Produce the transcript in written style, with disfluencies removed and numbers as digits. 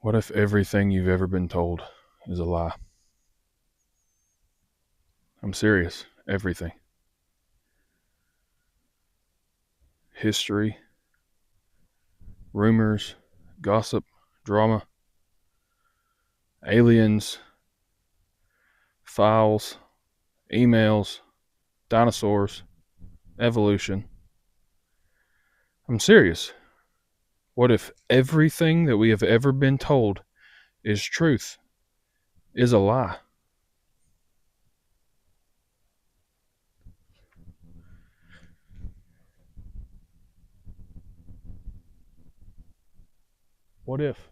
What if everything you've ever been told is a lie? I'm serious. Everything. History, rumors, gossip, drama, aliens, files, emails, dinosaurs, evolution. I'm serious. What if everything that we have ever been told is truth, is a lie? What if